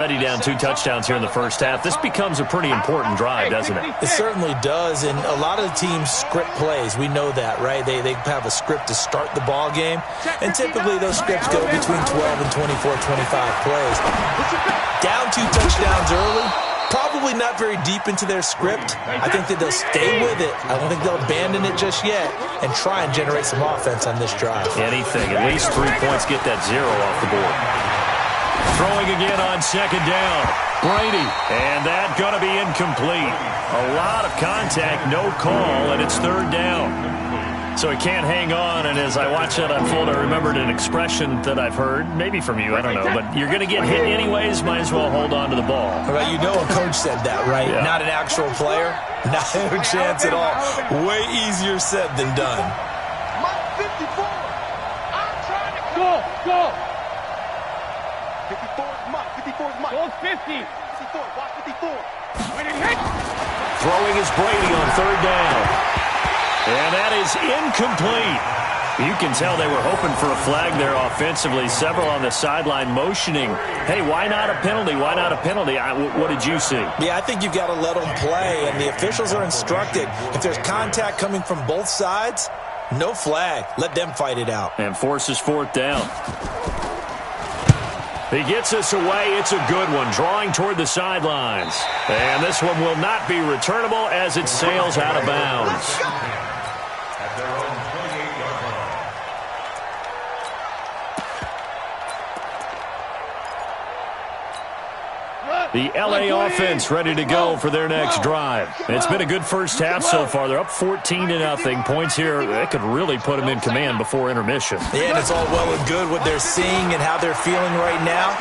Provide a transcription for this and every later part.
Already down 2 touchdowns here in the first half. This becomes a pretty important drive, doesn't it? It certainly does, and a lot of the teams script plays. We know that, right? They have a script to start the ball game, and typically those scripts go between 12 and 24, 25 plays. Down 2 touchdowns early, probably not very deep into their script. I think that they'll stay with it. I don't think they'll abandon it just yet and try and generate some offense on this drive. Anything. At least 3 points, get that 0 off the board. Throwing again on second down. Brady. And that going to be incomplete. A lot of contact, no call, and it's 3rd down. So he can't hang on, and as I watch that unfold, I remembered an expression that I've heard, maybe from you, I don't know, but you're going to get hit anyways, might as well hold on to the ball. Well, you know a coach said that, right? Yeah. Not an actual player. Not a chance at all. Way easier said than done. Mike 54. I'm trying to go. 54 is Mike. 54 is Mike. Go 50. 54. Watch 54. Throwing is Brady on 3rd down. And that is incomplete. You can tell they were hoping for a flag there offensively. Several on the sideline motioning, hey, why not a penalty? Why not a penalty? What did you see? Yeah, I think you've got to let them play, and the officials are instructed. If there's contact coming from both sides, no flag. Let them fight it out. And forces 4th down. He gets us away. It's a good one, drawing toward the sidelines. And this one will not be returnable as it sails out of bounds. The LA offense ready to go for their next drive. It's been a good first half so far. They're up 14-0. Points here, that could really put them in command before intermission. Yeah, and it's all well and good what they're seeing and how they're feeling right now.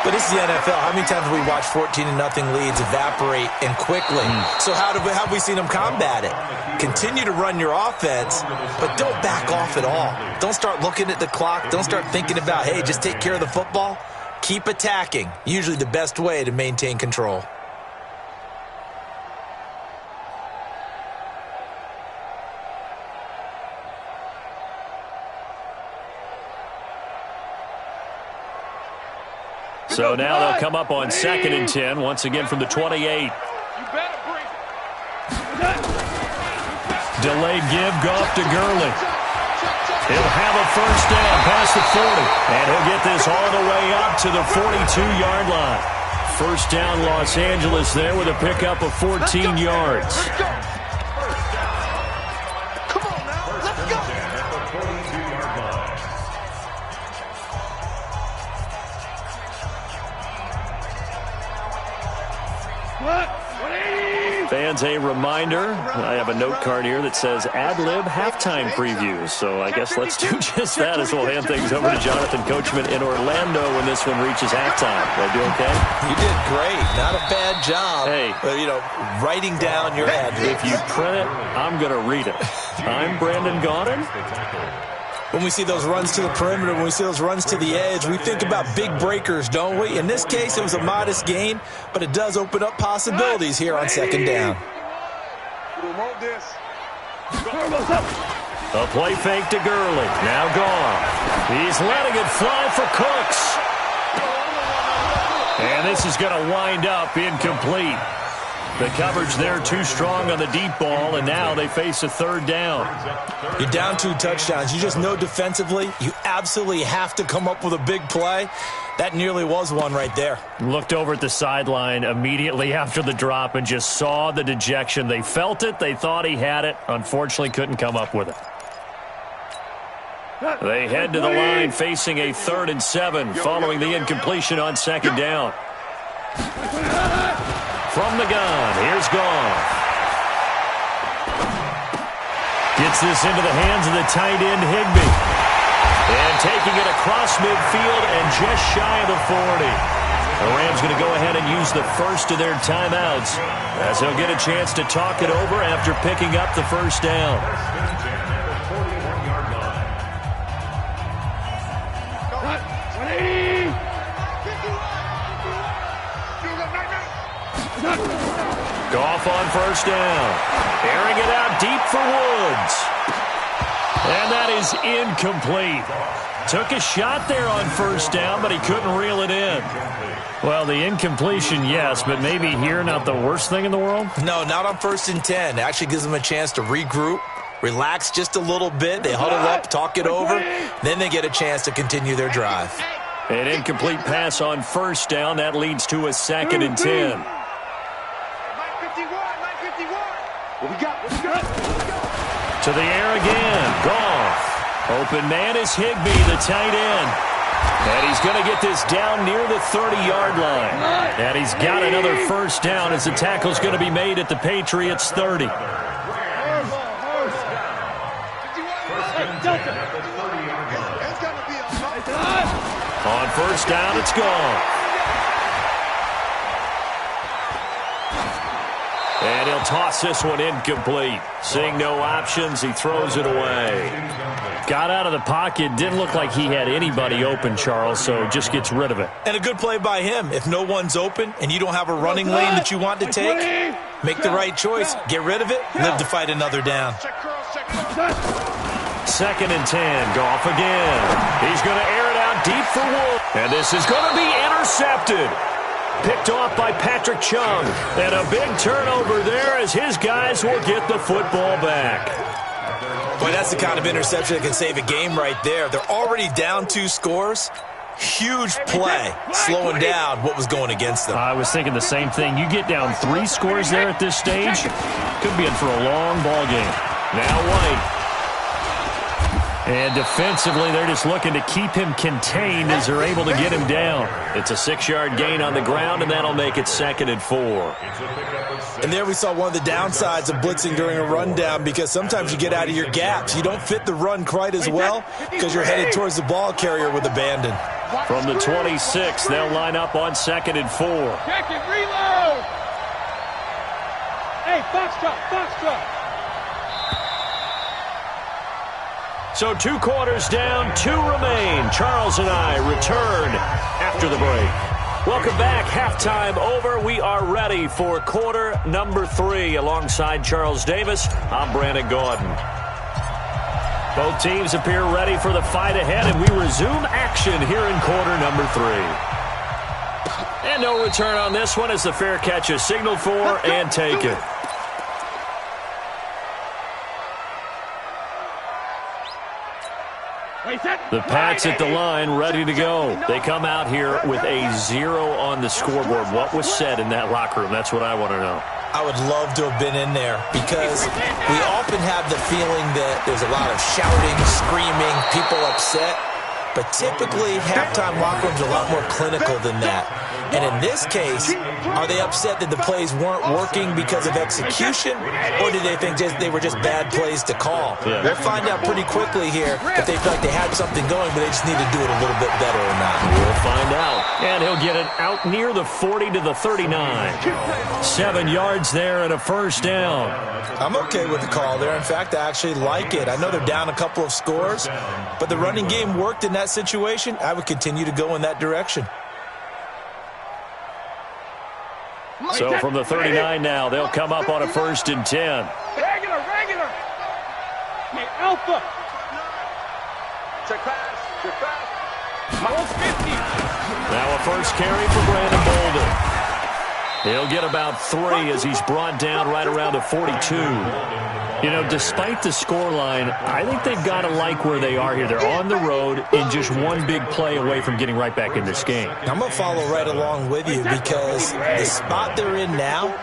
But this is the NFL. How many times have we watched 14-0 leads evaporate and quickly? So how have we seen them combat it? Continue to run your offense, but don't back off at all. Don't start looking at the clock. Don't start thinking about, hey, just take care of the football. Keep attacking. Usually the best way to maintain control. So now they'll come up on 2nd and 10, once again from the 28. Delayed give, Goff to Gurley. He'll have a first down past the 40, and he'll get this all the way up to the 42-yard line. First down, Los Angeles there with a pickup of 14 yards. Come on now, let's go. Fans, a reminder, I have a note card here that says ad-lib halftime previews. So I guess let's do just that as we'll hand things over to Jonathan Coachman in Orlando when this one reaches halftime. Did I do okay? You did great. Not a bad job. Hey. But, writing down your ad. If you print it, I'm going to read it. I'm Brandon Gaudin. When we see those runs to the perimeter, when we see those runs to the edge, we think about big breakers, don't we? In this case, it was a modest gain, but it does open up possibilities here on 2nd down. A play fake to Gurley. Now gone. He's letting it fly for Cooks. And this is going to wind up incomplete. The coverage there too strong on the deep ball, and now they face a 3rd down. You're down 2 touchdowns. You just know defensively you absolutely have to come up with a big play. That nearly was one right there. Looked over at the sideline immediately after the drop and just saw the dejection. They felt it. They thought he had it. Unfortunately, couldn't come up with it. They head to the line facing a 3rd and 7 following the incompletion on 2nd down. From the gun, here's Goff. Gets this into the hands of the tight end, Higbee. And taking it across midfield and just shy of the 40. The Rams going to go ahead and use the first of their timeouts as he'll get a chance to talk it over after picking up the first down. Goff on first down. Airing it out deep for Woods. And that is incomplete. Took a shot there on first down, but he couldn't reel it in. Well, the incompletion, yes, but maybe here not the worst thing in the world? No, not on 1st and 10. It actually gives them a chance to regroup, relax just a little bit. They huddle up, talk it over. Then they get a chance to continue their drive. An incomplete pass on 1st down. That leads to a 2nd and 10. To the air again. Goff. Open man is Higbee, the tight end. And he's going to get this down near the 30-yard line. And he's got another 1st down as the tackle's going to be made at the Patriots' 30. On 1st down, it's gone. And he'll toss this one incomplete. Seeing no options, he throws it away. Got out of the pocket. Didn't look like he had anybody open, Charles, so just gets rid of it. And a good play by him. If no one's open and you don't have a running lane that you want to take, make the right choice. Get rid of it. Live to fight another down. 2nd and 10. Goff again. He's going to air it out deep for Wolf. And this is going to be intercepted. Picked off by Patrick Chung. And a big turnover there as his guys will get the football back. Boy, that's the kind of interception that can save a game right there. They're already down 2 scores. Huge play, slowing down what was going against them. I was thinking the same thing. You get down 3 scores there at this stage, could be in for a long ball game. Now White. And defensively, they're just looking to keep him contained as they're able to get him down. It's a 6-yard gain on the ground, and that'll make it 2nd and 4. And there we saw one of the downsides of blitzing during a rundown, because sometimes you get out of your gaps. You don't fit the run quite as well because you're headed towards the ball carrier with abandon. From the 26, they'll line up on 2nd and 4. Check it, reload. Hey, foxtrot. So 2 quarters down, 2 remain. Charles and I return after the break. Welcome back. Halftime over. We are ready for quarter number 3. Alongside Charles Davis, I'm Brandon Gaudin. Both teams appear ready for the fight ahead, and we resume action here in quarter number 3. And no return on this one as the fair catch is signaled for and taken. The Pats at the line, ready to go. They come out here with a 0 on the scoreboard. What was said in that locker room? That's what I want to know. I would love to have been in there, because we often have the feeling that there's a lot of shouting, screaming, people upset. But typically, halftime locker rooms are a lot more clinical than that. And in this case, are they upset that the plays weren't working because of execution, or did they think they were just bad plays to call? Yeah. We'll find out pretty quickly here if they feel like they had something going, but they just need to do it a little bit better or not. We'll find out. And he'll get it out near the 40 to the 39. 7 yards there and a 1st down. I'm okay with the call there. In fact, I actually like it. I know they're down a couple of scores, but the running game worked in that situation. I would continue to go in that direction. So from the 39 now, they'll come up on a 1st and 10. Regular. Hey, Alpha. Check pass. Almost 50. Now a 1st carry for Brandon Bolden. He'll get about 3 as he's brought down right around the 42. You know, despite the scoreline, I think they've got to like where they are here. They're on the road and just one big play away from getting right back in this game. I'm going to follow right along with you, because the spot they're in now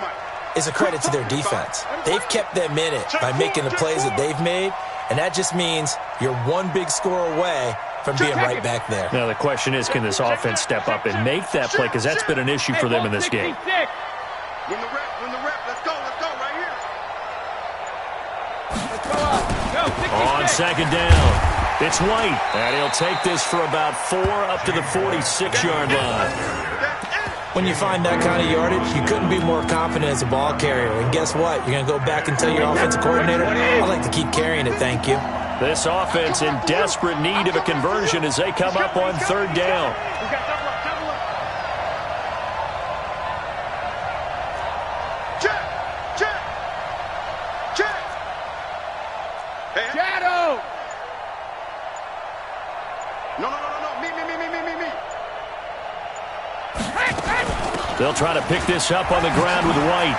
is a credit to their defense. They've kept them in it by making the plays that they've made, and that just means you're one big score away from being right back there. Now the question is, can this offense step up and make that play? Because that's been an issue for them in this game. Win the rep. Let's go right here. On 2nd down, it's White. And he'll take this for about 4 up to the 46-yard line. When you find that kind of yardage, you couldn't be more confident as a ball carrier. And guess what? You're going to go back and tell your offensive coordinator, I'd like to keep carrying it, thank you. This offense in desperate need of a conversion as they come up on 3rd down. Check. Hey, Shadow. No. Me. They'll try to pick this up on the ground with White.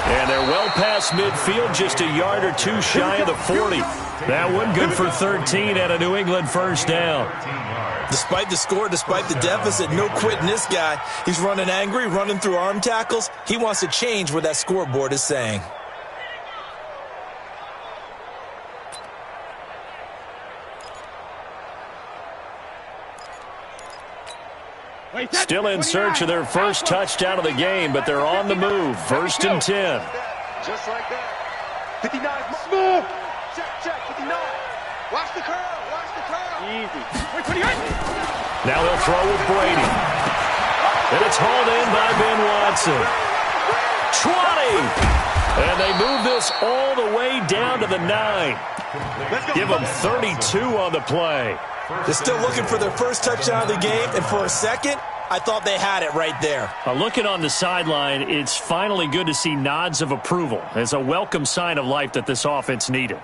And they're well past midfield, just a yard or two shy of the 40. That one good for 13 and a New England first down. Despite the score, despite the deficit, no quitting this guy. He's running angry, running through arm tackles. He wants to change what that scoreboard is saying. Still in search of their first touchdown of the game, but they're on the move. First and 10. Just like that. 59. Move. Check. 59. Watch the curl. Easy. Now they'll throw with Brady. And it's hauled in by Ben Watson. 20. And they move this all the way down to the 9. Give them 32 on the play. They're still looking for their first touchdown of the game, and for a second, I thought they had it right there. Looking on the sideline, it's finally good to see nods of approval. It's a welcome sign of life that this offense needed.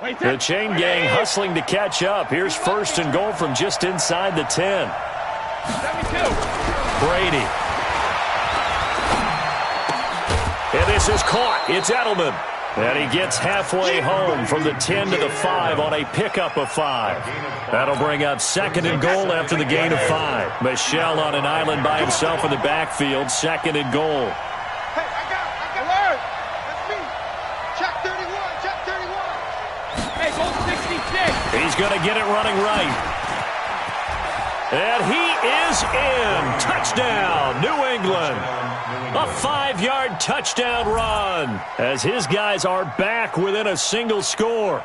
The chain gang hustling to catch up. Here's first and goal from just inside the 10. Brady. And this is caught. It's Edelman. And he gets halfway home from the 10 to the 5 on a pickup of 5. That'll bring up second and goal after the gain of 5. Michel on an island by himself in the backfield. Second and goal. Hey, I got alert. That's me. Check 31. Hey, goal 66. He's going to get it running right. And he is in. Touchdown, New England. A 5-yard touchdown run as his guys are back within a single score.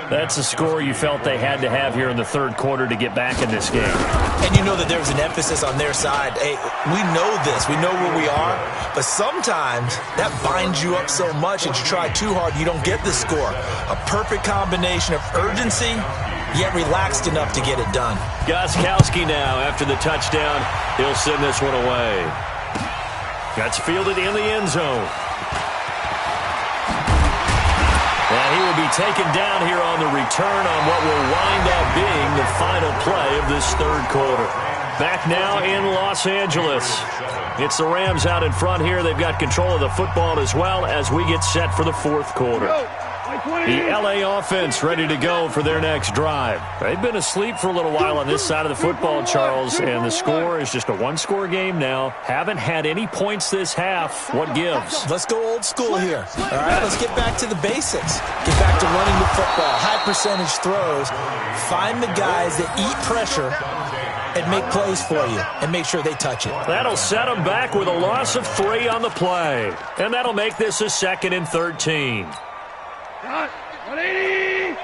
That's a score you felt they had to have here in the third quarter to get back in this game. And you know that there was an emphasis on their side. Hey, we know this. We know where we are. But sometimes that binds you up so much that you try too hard, you don't get the score. A perfect combination of urgency, yet relaxed enough to get it done. Gostkowski now after the touchdown. He'll send this one away. That's fielded in the end zone. And he will be taken down here on the return on what will wind up being the final play of this third quarter. Back now in Los Angeles. It's the Rams out in front here. They've got control of the football as well as we get set for the fourth quarter. The LA offense ready to go for their next drive. They've been asleep for a little while on this side of the football, Charles, and the score is just a one-score game now. Haven't had any points this half. What gives? Let's go old school here. All right, let's get back to the basics. Get back to running the football, high percentage throws. Find the guys that eat pressure and make plays for you and make sure they touch it. That'll set them back with a loss of 3 on the play. And that'll make this a second and 13. 180.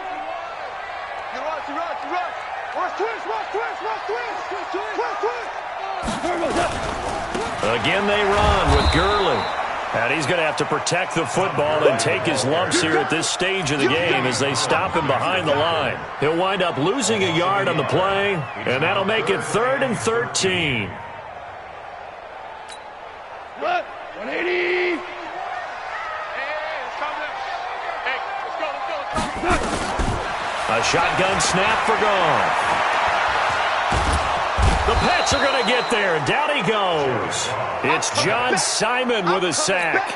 Again they run with Gurley. And he's going to have to protect the football and take his lumps here at this stage of the game as they stop him behind the line. He'll wind up losing a yard on the play, and that'll make it 3rd and 13. 180. A shotgun snap for Goff. The Pats are going to get there. Down he goes. It's John Simon with a sack.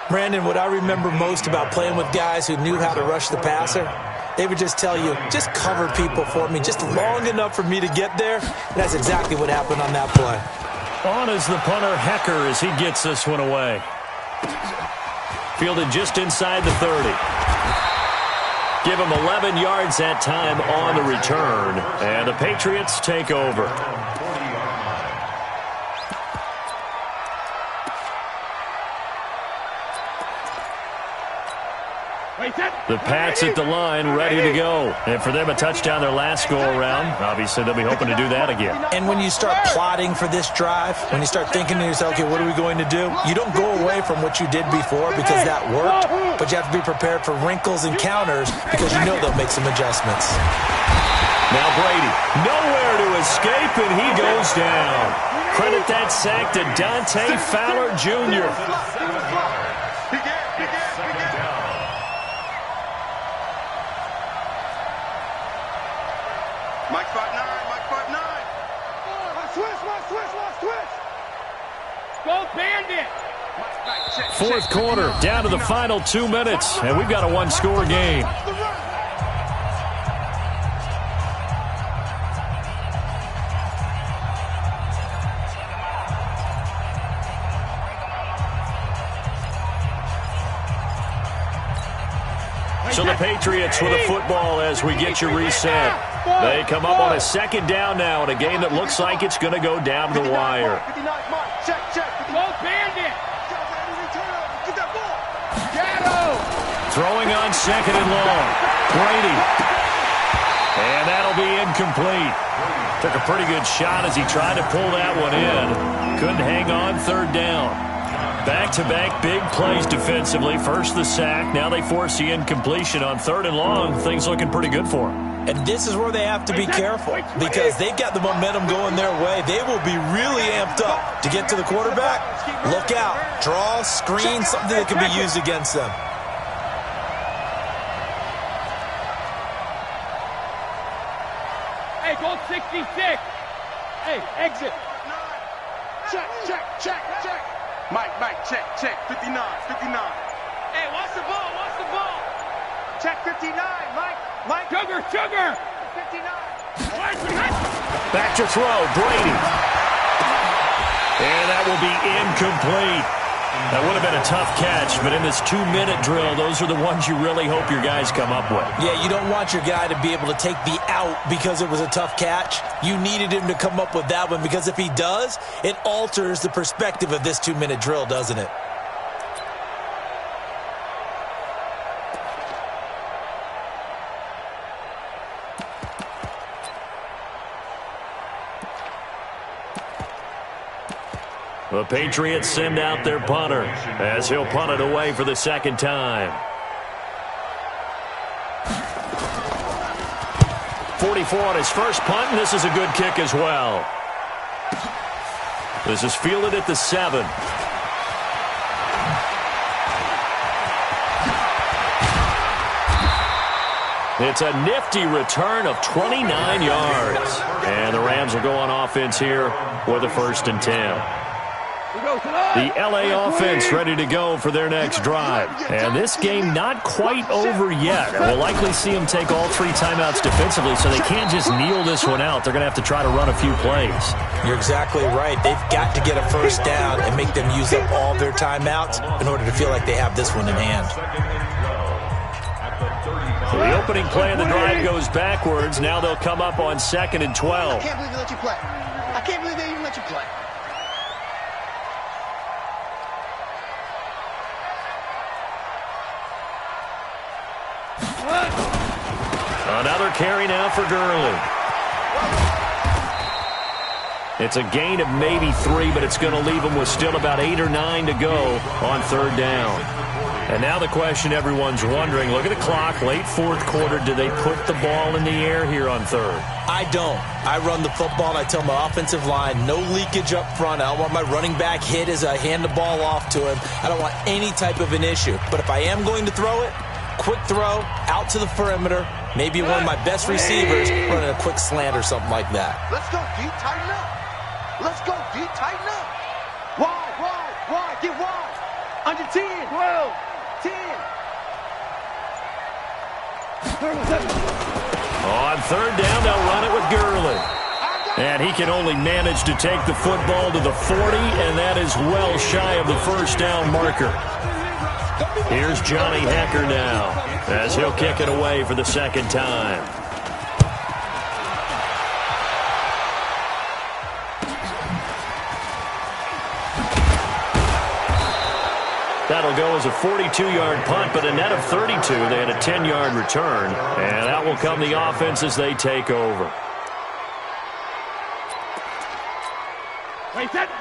Brandon, what I remember most about playing with guys who knew how to rush the passer, they would just tell you, just cover people for me, just long enough for me to get there. And that's exactly what happened on that play. On is the punter, Hecker, as he gets this one away. Fielded just inside the 30. Give him 11 yards that time on the return. And the Patriots take over. The Pats at the line, ready to go. And for them, a touchdown their last go-around. Obviously, they'll be hoping to do that again. And when you start plotting for this drive, when you start thinking to yourself, okay, what are we going to do? You don't go away from what you did before because that worked, but you have to be prepared for wrinkles and counters because you know they'll make some adjustments. Now Brady, nowhere to escape, and he goes down. Credit that sack to Dante Fowler Jr. Mike Go Bandit! Fourth quarter, down to the final 2 minutes, and we've got a one-score game. So the Patriots with a football as we get you reset. They come up on a second down now in a game that looks like it's going to go down to the wire. Go Bandit! Throwing on second and long. Brady. And that'll be incomplete. Took a pretty good shot as he tried to pull that one in. Couldn't hang on third down. Back-to-back big plays defensively. First the sack. Now they force the incompletion on third and long. Things looking pretty good for them. And this is where they have to be careful because they've got the momentum going their way. They will be really amped up to get to the quarterback. Look out. Draw, screen, something that can be used against them. Hey, go 66. Hey, exit. Check. Mike, check. 59. Hey, watch the ball. Check 59, Mike. Sugar. 59. Back to throw, Brady. And that will be incomplete. That would have been a tough catch, but in this 2-minute drill, those are the ones you really hope your guys come up with. Yeah, you don't want your guy to be able to take the out because it was a tough catch. You needed him to come up with that one because if he does, it alters the perspective of this 2-minute drill, doesn't it? The Patriots send out their punter as he'll punt it away for the second time. 44 on his first punt, and this is a good kick as well. This is fielded at the 7. It's a nifty return of 29 yards. And the Rams will go on offense here with a 1st and 10. The LA offense ready to go for their next drive. And this game not quite over yet. We'll likely see them take all 3 timeouts defensively, so they can't just kneel this one out. They're going to have to try to run a few plays. You're exactly right. They've got to get a first down and make them use up all their timeouts in order to feel like they have this one in hand. So the opening play of the drive goes backwards. Now they'll come up on 2nd and 12. I can't believe they let you play. I can't believe they even let you play. Another carry now for Gurley. It's a gain of maybe 3, but it's going to leave them with still about 8 or 9 to go on third down. And now the question everyone's wondering, look at the clock, late fourth quarter, do they put the ball in the air here on third? I don't. I run the football, and I tell my offensive line, no leakage up front. I don't want my running back hit as I hand the ball off to him. I don't want any type of an issue. But if I am going to throw it, quick throw, out to the perimeter, maybe one of my best receivers running a quick slant or something like that. Let's go deep, tighten up. Let's go deep, tighten up. Wide, get wide. Under 10, 12, 10. On third down, they'll run it with Gurley. And he can only manage to take the football to the 40, and that is well shy of the first down marker. Here's Johnny Hecker now as he'll kick it away for the second time. That'll go as a 42-yard punt, but a net of 32. They had a 10-yard return, and that will come the offense as they take over.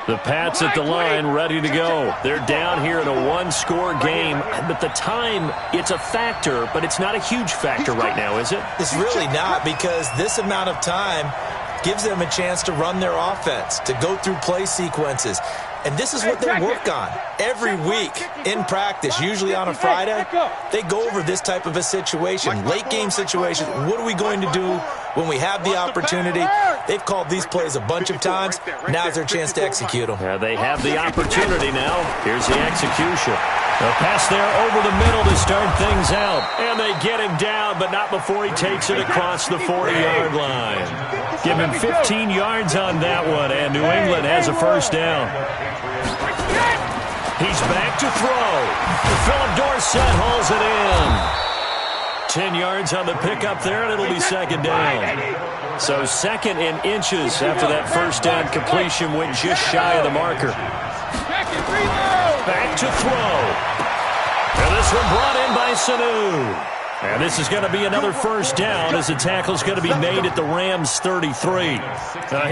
The Pats at the line, ready to go. They're down here in a one-score game, but the time, it's a factor, but it's not a huge factor right now, is it? It's really not, because this amount of time gives them a chance to run their offense, to go through play sequences. And this is what they work on every week in practice, usually on a Friday. They go over this type of a situation, late game situation. What are we going to do When we have the opportunity, they've called these plays a bunch of times. Now's their chance to execute them. Yeah, they have the opportunity now. Here's the execution. A pass there over the middle to start things out. And they get him down, but not before he takes it across the 40-yard line. Give him 15 yards on that one, and New England has a first down. He's back to throw. Philip Dorsett hauls it in. 10 yards on the pickup there, and it'll be second down. So second in inches after that first down completion went just shy of the marker. Back to throw. And this one brought in by Sanu. And this is going to be another first down as the tackle's going to be made at the Rams' 33.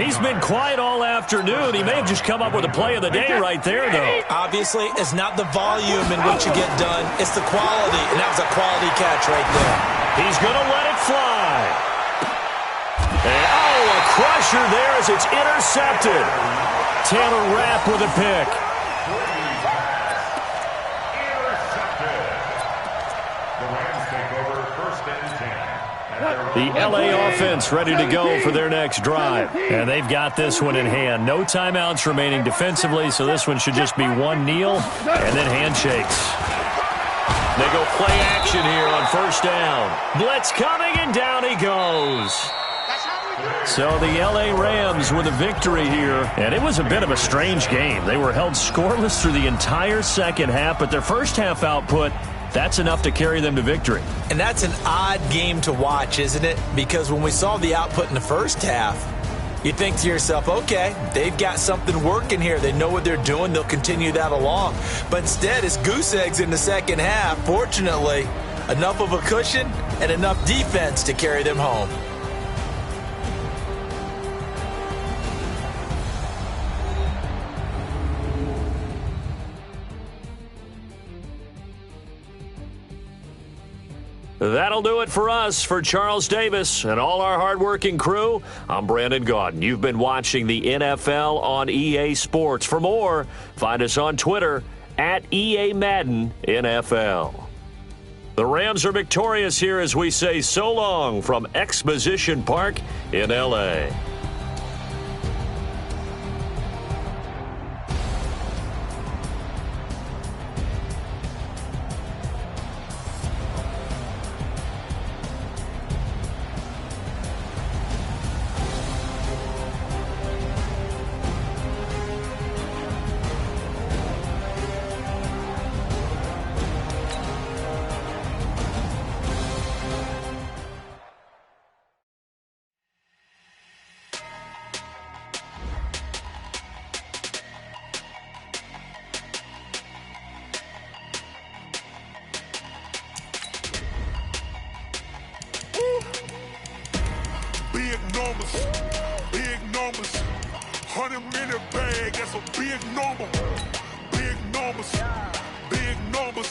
He's been quiet all afternoon. He may have just come up with a play of the day right there, though. Obviously, it's not the volume in which you get done. It's the quality, and that was a quality catch right there. He's going to let it fly. And, a crusher there as it's intercepted. Taylor Rapp with a pick. The L.A. offense ready to go for their next drive. And they've got this one in hand. No timeouts remaining defensively, so this one should just be one kneel and then handshakes. They go play action here on first down. Blitz coming, and down he goes. So the L.A. Rams with a victory here. And it was a bit of a strange game. They were held scoreless through the entire second half, but their first half output, that's enough to carry them to victory. And that's an odd game to watch, isn't it? Because when we saw the output in the first half, you think to yourself, okay, they've got something working here. They know what they're doing. They'll continue that along. But instead, it's goose eggs in the second half. Fortunately, enough of a cushion and enough defense to carry them home. That'll do it for us. For Charles Davis and all our hardworking crew, I'm Brandon Gaudin. You've been watching the NFL on EA Sports. For more, find us on Twitter at EA Madden NFL. The Rams are victorious here as we say so long from Exposition Park in L.A. Big numbers, 100-minute bag, that's a big number. Big numbers,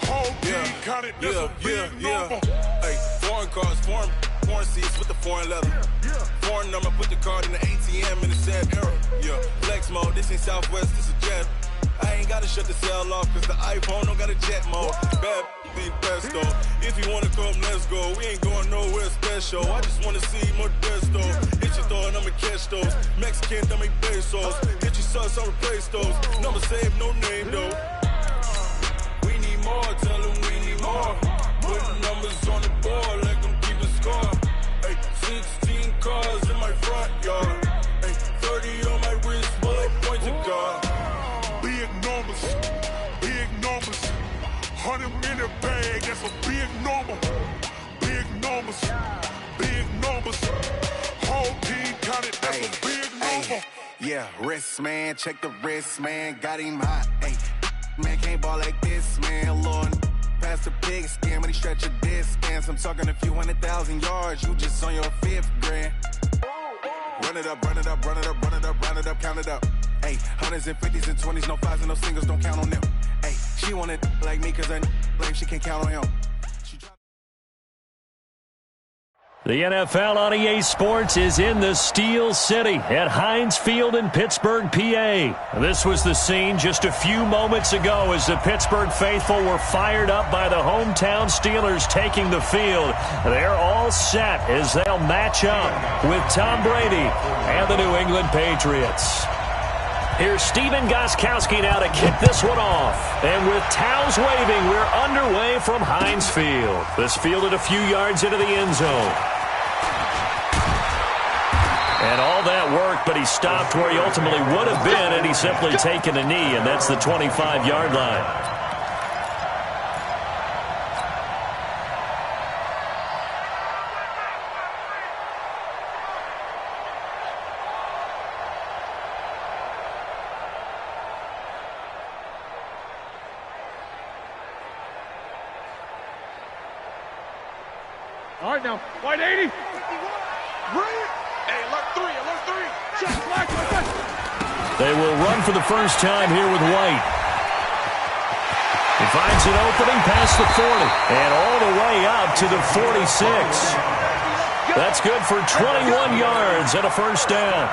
whole team counted, that's a big number. Hey, foreign cars, foreign seats with the foreign leather. Foreign number, put the card in the ATM in the sad era. Yeah, flex mode, this ain't Southwest, this is jet. I ain't gotta shut the cell off, cause the iPhone don't got a jet mode. Bad be pesto. If you wanna come, let's go. We ain't going nowhere special. I just wanna see more Modesto. Hit your throw and I'ma catch those. Mexican, dummy pesos. Get your sauce, I'll replace those. Number save, no name though. We need more, tell them we need more. Putting numbers on the board, let them keep the score. Hey, 16 cars in my front yard. Hey, 30 on my wrist, bullet point to God. Big numbers, 100-minute bag, that's a big number. Big numbers, whole team counted, that's a big number. Yeah, wrist man, check the wrist man, got him hot. Hey, man can't ball like this, man. Lord, past the pig skin, but he stretch a distance. I'm talking a few 100,000 yards, you just on your 5th grand. Run it up, count it up. Hey, hundreds and 50s and 20s, no 5s and no singles, don't count on them. Hey, she want it like me, cause I like she can't count on him. The NFL on EA Sports is in the Steel City at Heinz Field in Pittsburgh, PA. This was the scene just a few moments ago as the Pittsburgh faithful were fired up by the hometown Steelers taking the field. They're all set as they'll match up with Tom Brady and the New England Patriots. Here's Steven Gostkowski now to kick this one off. And with towels waving, we're underway from Heinz Field. This fielded a few yards into the end zone. And all that worked, but he stopped where he ultimately would have been had he simply taken a knee, and that's the 25-yard line. All right, now, wide 80. Hey, alert three. Check, flag, They will run for the first time here with White. He finds an opening past the 40 and all the way up to the 46. That's good for 21 yards and a first down.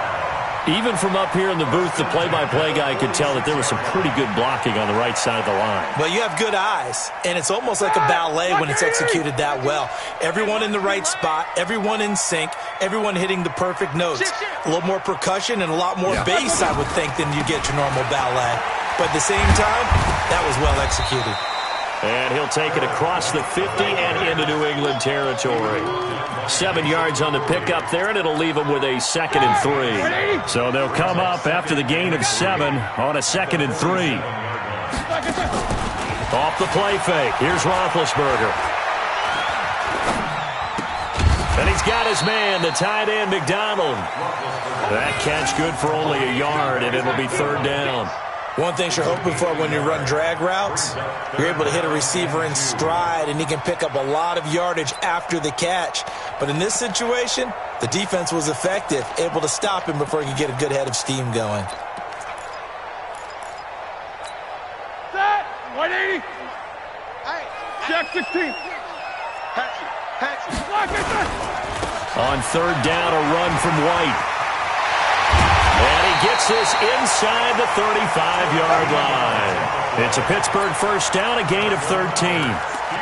Even from up here in the booth, the play-by-play guy could tell that there was some pretty good blocking on the right side of the line. Well, you have good eyes, and it's almost like a ballet when it's executed that well. Everyone in the right spot, everyone in sync, everyone hitting the perfect notes. A little more percussion and a lot more bass, I would think, than you get your normal ballet. But at the same time, that was well executed. And he'll take it across the 50 and into New England territory. 7 yards on the pickup there, and it'll leave them with a 2nd and 3. So they'll come up after the gain of 7 on a 2nd and 3. Off the play fake. Here's Roethlisberger. And he's got his man, the tight end, McDonald. That catch good for only a yard, and it'll be 3rd down. One thing you're hoping for when you run drag routes, you're able to hit a receiver in stride, and he can pick up a lot of yardage after the catch. But in this situation, the defense was effective, able to stop him before he could get a good head of steam going. Set, 180. Hey, Check 16. Patch it. Flag, On 3rd down, a run from White. And he gets this inside the 35-yard line. It's a Pittsburgh first down, a gain of 13.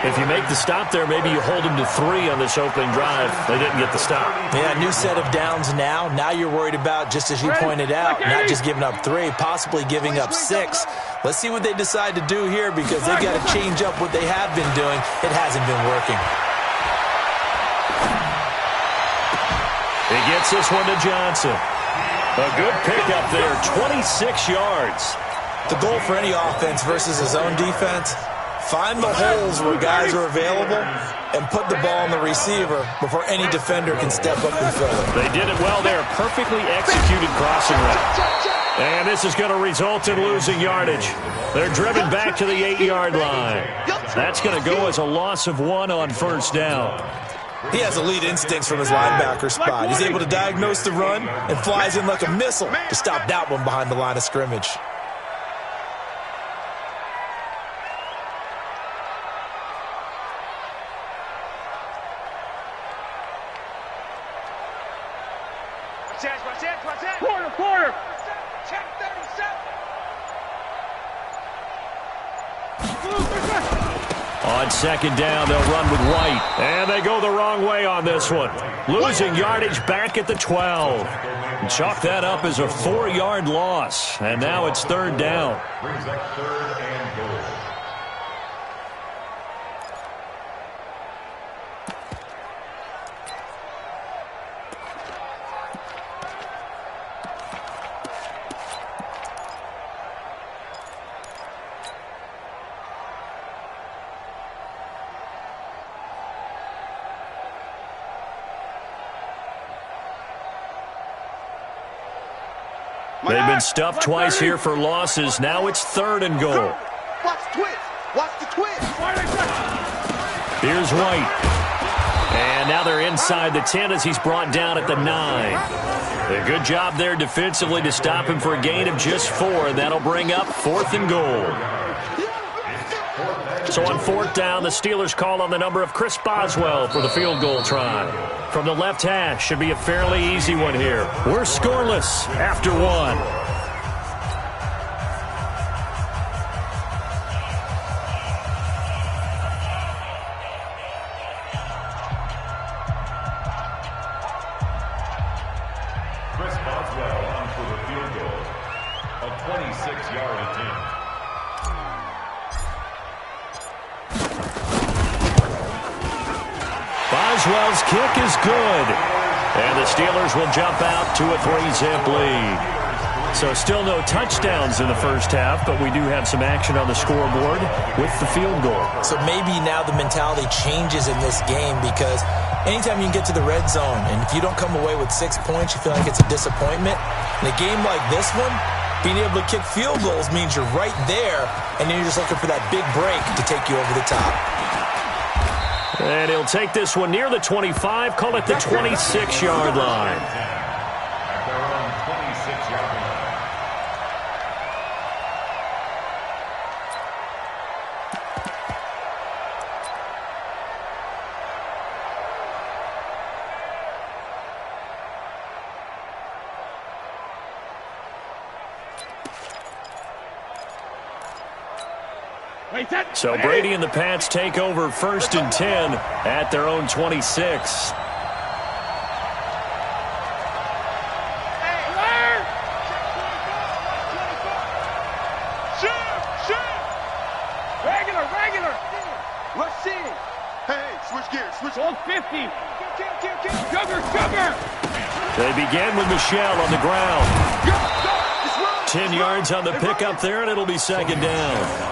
If you make the stop there, maybe you hold them to 3 on this opening drive. They didn't get the stop. Yeah, new set of downs now. Now you're worried about, just as you pointed out, not just giving up 3, possibly giving up 6. Let's see what they decide to do here, because they've got to change up what they have been doing. It hasn't been working. He gets this one to Johnson. A good pickup there, 26 yards. The goal for any offense versus his own defense, find the holes where guys are available and put the ball on the receiver before any defender can step up and fill it. They did it well there, perfectly executed crossing route. And this is going to result in losing yardage. They're driven back to the 8-yard line. That's going to go as a loss of 1 on 1st down. He has elite instincts from his linebacker spot. He's able to diagnose the run and flies in like a missile to stop that one behind the line of scrimmage. Quarter. Check 37. On 2nd down, they'll run with White. And they go the wrong way on this one. Losing yardage back at the 12. And chalk that up as a 4-yard loss. And now it's 3rd down. They've been stuffed twice here for losses. Now it's 3rd and goal. Watch the twist. Watch the twist. Here's White. And now they're inside the 10 as he's brought down at the 9. A good job there defensively to stop him for a gain of just 4. And that'll bring up 4th and goal. So on 4th down, the Steelers call on the number of Chris Boswell for the field goal try. From the left hash, should be a fairly easy one here. We're scoreless after 1. Chris Boswell on for the field goal. A 26-yard attempt. Boswell's kick is good. And the Steelers will jump out to a 3-zip lead. So still no touchdowns in the first half, but we do have some action on the scoreboard with the field goal. So maybe now the mentality changes in this game because anytime you can get to the red zone, and if you don't come away with 6 points, you feel like it's a disappointment. In a game like this one, being able to kick field goals means you're right there, and then you're just looking for that big break to take you over the top. And he'll take this one near the 25, call it the 26-yard line. At their own 26-yard line. So Brady and the Pats take over 1st and 10 at their own 26. Regular. Rush in. Hey, switch gears. Switch. Goal 50. Sugar. They begin with Michelle on the ground. Go. It's run. 10 yards on the pickup there, and it'll be 2nd down.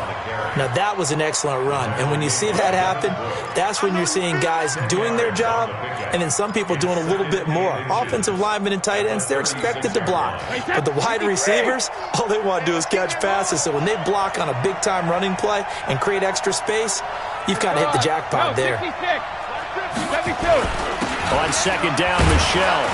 Now, that was an excellent run. And when you see that happen, that's when you're seeing guys doing their job and then some people doing a little bit more. Offensive linemen and tight ends, they're expected to block. But the wide receivers, all they want to do is catch passes. So when they block on a big-time running play and create extra space, you've kind of hit the jackpot there. 72. On 2nd down, Michelle.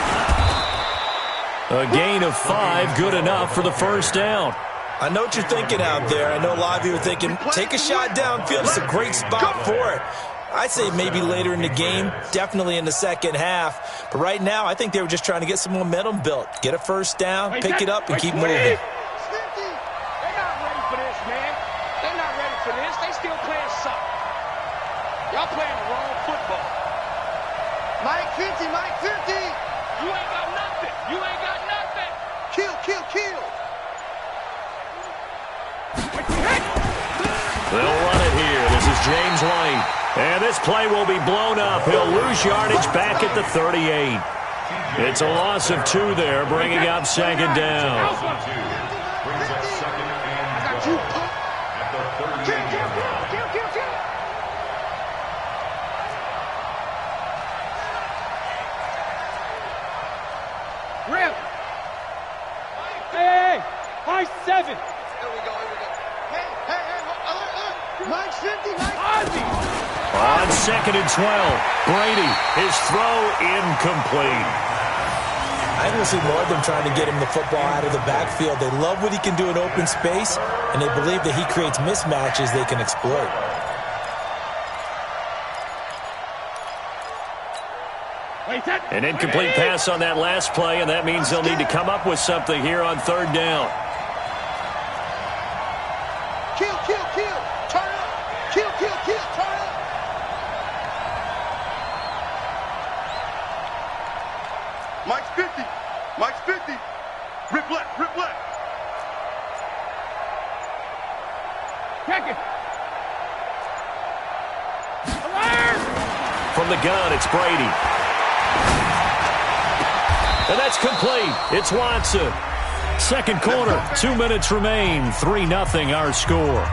A gain of 5, good enough for the 1st down. I know what you're thinking out there. I know a lot of you are thinking, take a shot downfield. It's a great spot for it. I'd say maybe later in the game, definitely in the second half. But right now, I think they were just trying to get some momentum built. Get a 1st down, pick it up, and keep moving. They're not ready for this, man. They're not ready for this. They still playing soccer. Y'all playing the wrong football. Mike 50. You ain't got nothing. Kill. They'll run it here. This is James White. And this play will be blown up. He'll lose yardage back at the 38. It's a loss of 2 there, bringing up 2nd down. Brings up 2nd and 12 at the 38-yard line. Kill. Rip. Hey, Mike 7. Here we go. Hey. Mike 50. Ozzy. On 2nd and 12, Brady, his throw incomplete. I will see more of them trying to get him the football out of the backfield. They love what he can do in open space, and they believe that he creates mismatches they can exploit. An incomplete pass on that last play, and that means they'll need to come up with something here on 3rd down. Kill. Turn up. Kill. Turn up. Mike's 50. Rip left. Check it. From the gun, it's Brady. And that's complete. It's Watson. 2nd quarter, 2 minutes remain. 3-0 our score.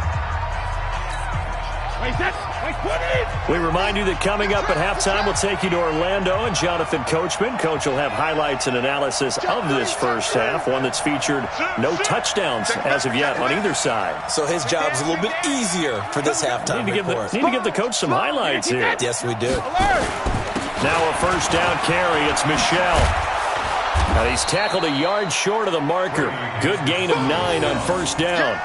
We remind you that coming up at halftime, we'll take you to Orlando and Jonathan Coachman. Coach will have highlights and analysis of this first half, one that's featured no touchdowns as of yet on either side. So his job's a little bit easier for this halftime report. Need to give the coach some highlights here. Yes, we do. Now a 1st down carry. It's Michelle. Now he's tackled a yard short of the marker. Good gain of 9 on 1st down.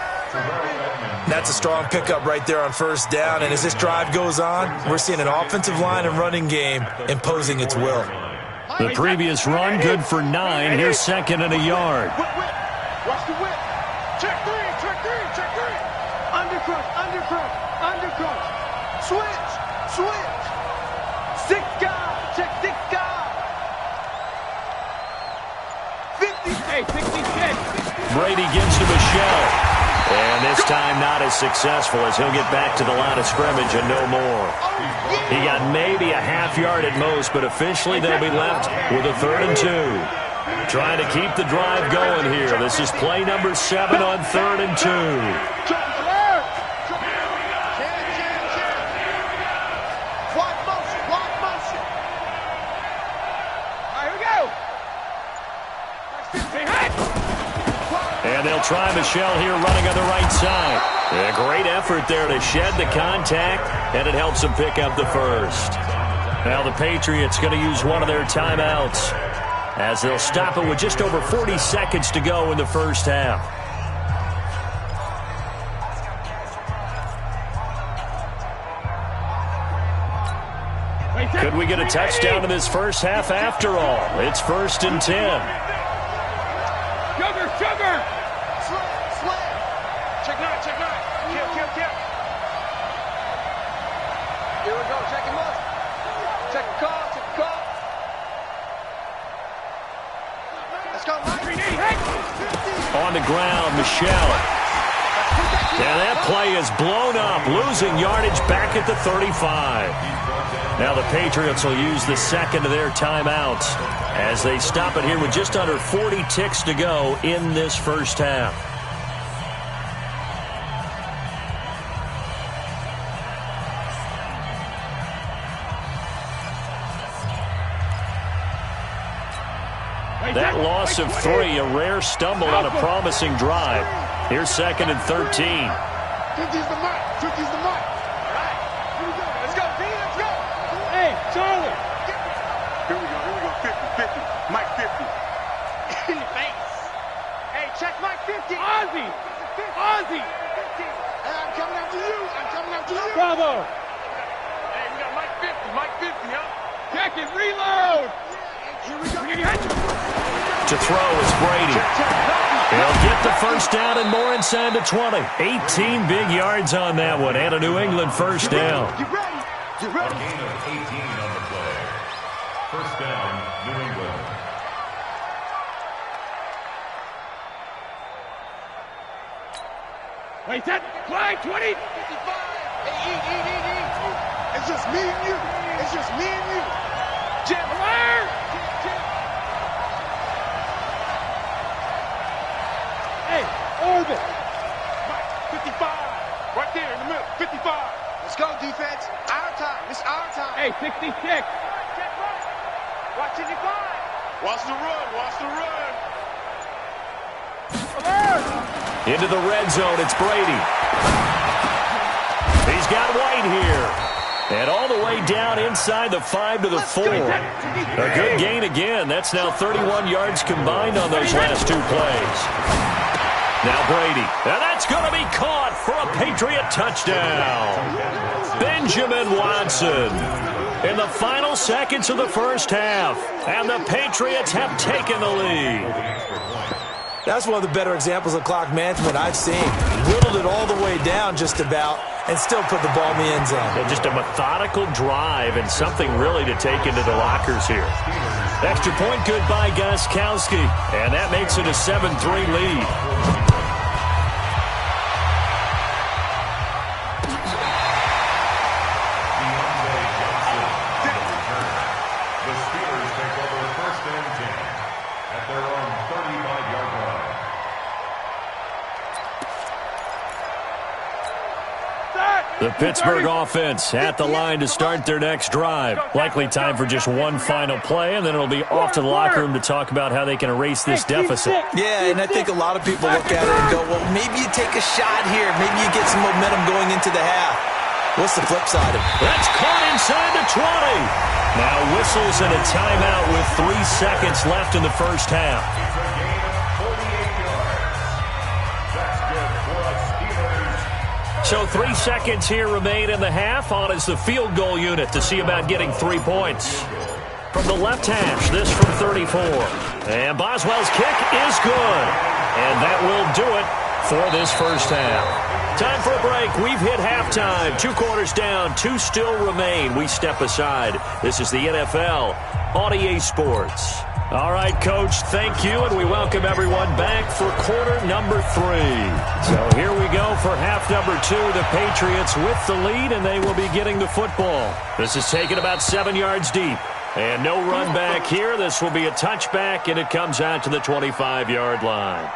That's a strong pickup right there on first down, and as this drive goes on, we're seeing an offensive line and running game imposing its will. The previous run, good for 9. Here's 2nd and a yard. Watch the whip. Check three. Undercrush. Switch. 6 guys. Check 6 guys. 50. Hey, 66. Brady gives to Michelle. And this time not as successful as he'll get back to the line of scrimmage and no more. He got maybe a half yard at most, but officially they'll be left with a 3rd and 2. Trying to keep the drive going here. This is play number 7 on 3rd and 2. And they'll try Michelle here running on the right side. A great effort there to shed the contact, and it helps them pick up the first. Now the Patriots going to use one of their timeouts as they'll stop it with just over 40 seconds to go in the first half. Could we get a touchdown in this first half after all? It's 1st and 10. Sugar! Check 9. Kill. Here we go. Check him up. Check the call. Let's go, Mike. On the ground, Michelle. And that play is blown up, losing yardage back at the 35. Now the Patriots will use the 2nd of their timeouts as they stop it here with just under 40 ticks to go in this first half. That loss of 3, a rare stumble on a promising drive. Here's 2nd and 13. 50's the mark. All right. Here we go. Let's go, D. Let's go. Hey, Charlie. Here we go. 50. Mike 50. In the face. Hey, check Mike 50. Ozzy. Hey, I'm coming after you. Bravo. Hey, we got Mike 50, huh? Check it. Reload. Here we go. To throw is Brady. He'll get the first down and more inside the 20. 18 big yards on that one and a New England first down. Get ready. A gain of 18 on the play. First down, New England. Wait, set. Flag 20. 55. Hey, eat. It's just me and you. Jim, Alert. Hey, orbit. Mike 55. Right there in the middle. 55. let's go, defense. Our time. It's our time. Hey, 66. Watch 55. Watch the run. Into the red zone, it's Brady. He's got White here. And all the way down inside the 5 to the 4. A good gain again. That's now 31 yards combined on those last 2 plays. Now Brady. And that's going to be caught for a Patriot touchdown. Benjamin Watson. In the final seconds of the first half. And the Patriots have taken the lead. That's one of the better examples of clock management I've seen. Whittled it all the way down just about and still put the ball in the end zone. Yeah, just a methodical drive and something really to take into the lockers here. Extra point good by Gostkowski. And that makes it a 7-3 lead. The Pittsburgh offense at the line to start their next drive. Likely time for just one final play, and then it'll be off to the locker room to talk about how they can erase this deficit. Yeah, and I think a lot of people look at it and go, well, maybe you take a shot here. Maybe you get some momentum going into the half. What's the flip side of it? That's caught inside the 20. Now whistles and a timeout with 3 seconds left in the first half. It's a gain of 48 yards. That's good for a steal. So 3 seconds here remain in the half. On is the field goal unit to see about getting 3 points. From the left hash, this from 34. And Boswell's kick is good. And that will do it for this first half. Time for a break. We've hit halftime. 2 quarters down, 2 still remain. We step aside. This is the NFL on EA Sports. All right, Coach, thank you, and we welcome everyone back for quarter number 3. So here we go for half number 2. The Patriots with the lead, and they will be getting the football. This is taken about 7 yards deep. And no run back here. This will be a touchback, and it comes out to the 25-yard line.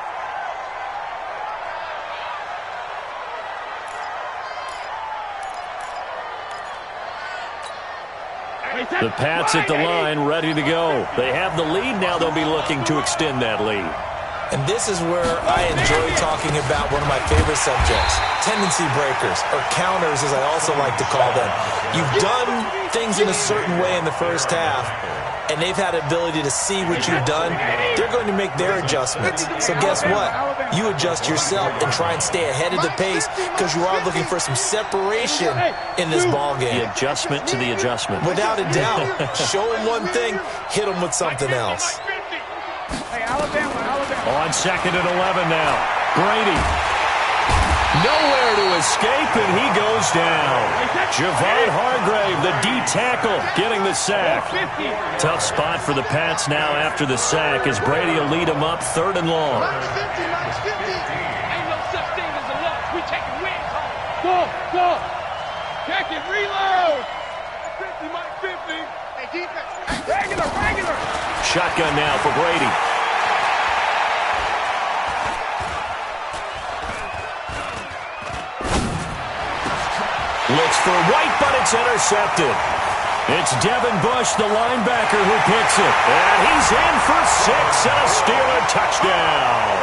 The Pats at the line, ready to go. They have the lead. Now they'll be looking to extend that lead. And this is where I enjoy talking about one of my favorite subjects, tendency breakers, or counters as I also like to call them. You've done things in a certain way in the first half, and they've had the ability to see what you've done. They're going to make their adjustments. So guess what? You adjust yourself and try and stay ahead of the pace because you are looking for some separation in this ballgame. The adjustment to the adjustment. Without a doubt. Show them one thing, hit them with something else. On 2nd and 11 now. Brady. Nowhere to escape, and he goes down. Javon Hargrave, the D tackle, getting the sack. Tough spot for the Pats now after the sack as Brady will lead them up 3rd and long. Ain't no such thing as a loss. We taking wins home. Go. Check it, reload. 50, Mike, 50. Hey, defense. Regular. Shotgun now for Brady. Looks for White, but it's intercepted. It's Devin Bush, the linebacker, who picks it. And he's in for 6 and a Steeler touchdown.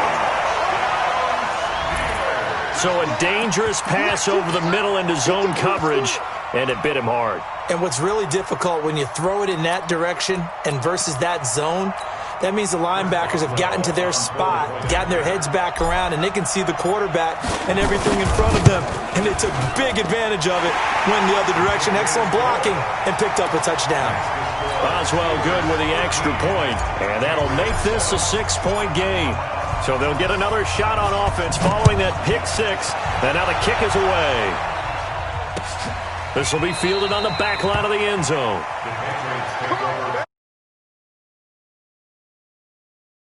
So a dangerous pass over the middle into zone coverage, and it bit him hard. And what's really difficult when you throw it in that direction and versus that zone, that means the linebackers have gotten to their spot, gotten their heads back around, and they can see the quarterback and everything in front of them. And they took big advantage of it, went the other direction, excellent blocking, and picked up a touchdown. Boswell good with the extra point, and that'll make this a 6-point game. So they'll get another shot on offense following that pick 6, and now the kick is away. This will be fielded on the back line of the end zone.